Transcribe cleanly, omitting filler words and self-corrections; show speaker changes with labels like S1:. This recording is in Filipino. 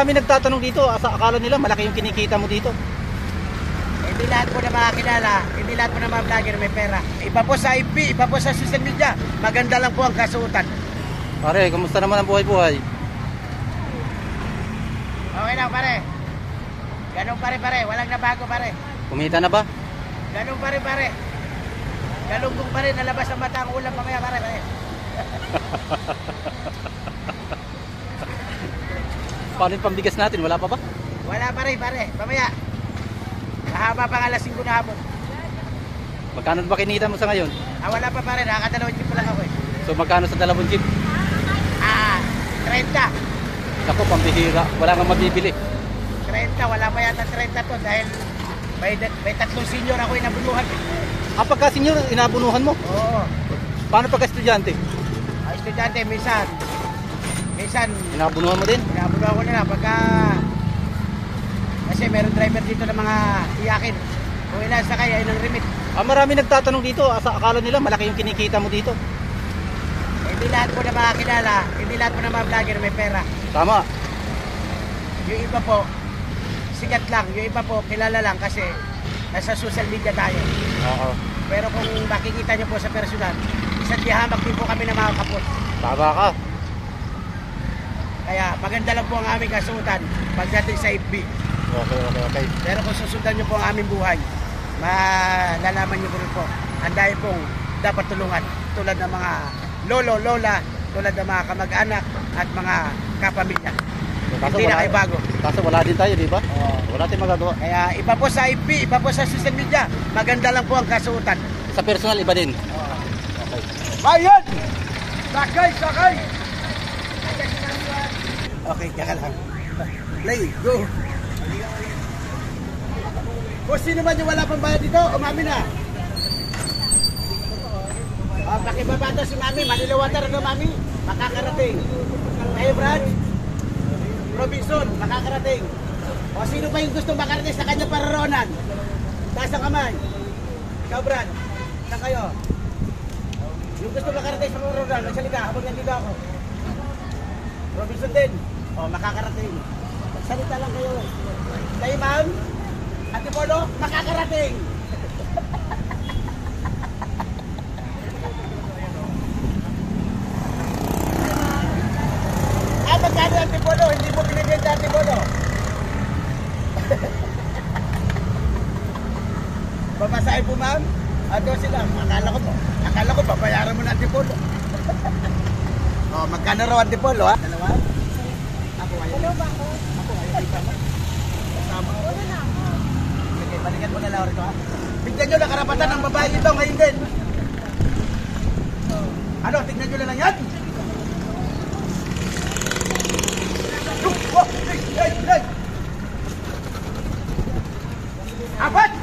S1: marami nagtatanong dito, akala nila malaki yung kinikita mo dito.
S2: Hindi lahat po na makakilala, hindi lahat po na mga vlogger may pera. Iba po sa FB, iba po sa social media. Maganda lang po ang kasuotan.
S1: Pare, kamusta naman ang buhay-buhay?
S2: Okay lang pare. Ganun pare, walang nabago pare.
S1: Kumita na ba?
S2: Ganun pare. Galunggong pa rin, nalabas ang mata ang ulam mamaya pare.
S1: Paano yung pambigas natin? Wala pa ba?
S2: Wala pare, mamaya. Mahaba pang alas 5 na hapon.
S1: Magkano ba kinita mo sa ngayon?
S2: Wala pa pare, nakakadalawang jeep pa lang ako eh.
S1: So magkano sa dalawang jeep?
S2: 30.
S1: Ako, pambihira. Wala kang mabibili.
S2: 30, wala pa yata 30 to dahil may tatlong senior ako inabunuhan.
S1: Pagka senior, inabunuhan mo?
S2: Oo.
S1: Paano pagka estudyante?
S2: Estudyante, minsan
S1: Inabunuhan mo din?
S2: inabunuhan ko nila pagka kasi meron driver dito ng mga iyakin. Kung ilan sakay ay ng remit.
S1: Marami nagtatanong dito, akala nila malaki yung kinikita mo dito.
S2: Hindi lahat po na makakilala, hindi lahat po na mga vlogger may pera.
S1: Tama.
S2: Yung iba po, sikat lang. Yung iba po, kilala lang kasi nasa social media tayo.
S1: Oo.
S2: Pero kung makikita nyo po sa personal, isang dihamak din po kami na mga kapos.
S1: Tama ka.
S2: Kaya maganda lang po ang aming kasuotan pagdating sa FB.
S1: Okay.
S2: Pero kung susundan nyo po ang aming buhay, malalaman nyo po rin po. Ang dahil pong dapat tulungan. Tulad ng mga lolo, lola, tulad ng mga kamag-anak at mga kapamilya. Hindi na kayo bago.
S1: Kaso wala din tayo, di ba?
S2: Oo.
S1: Wala tayong magagawa.
S2: Kaya iba po sa FB, iba po sa social media. Maganda lang po ang kasuotan.
S1: Sa personal, iba din.
S2: Okay. Bayan! Sakay! Okay, kaya lang. Play, go! Kung sino man yung wala pang bayad dito, umami na. Pakibabata si Mami, Manila Water, ano Mami? Makakarating. Kayo Brad? Robinson, makakarating. O sino pa yung gusto makarating sa kanya pararoonan? Taas ang kamay. Ikaw Brad, saan kayo? Yung gusto makarating sa pararoonan, magsalita habang nandito ako. Robinson din. O, makakarating. Magsalita lang kayo. Kayo ma'am? Ate Polo, makakarating. Magkano Ate Polo? Hindi mo binigyan sa Ate Polo. Babasahin po ma'am? Ato sila. Akala ko babayaran mo na Ate Polo. O, magkano raw Ate Polo ha? Dalawa? Ako ayaw. Ano ba ako? Ako ayaw. Kasama ko. Wala na ako. Sige, balikan mo na lang rito ha. Tignan nyo na karapatan ng babae ito ngayon din. Ano, tignan nyo na lang yan. Apat!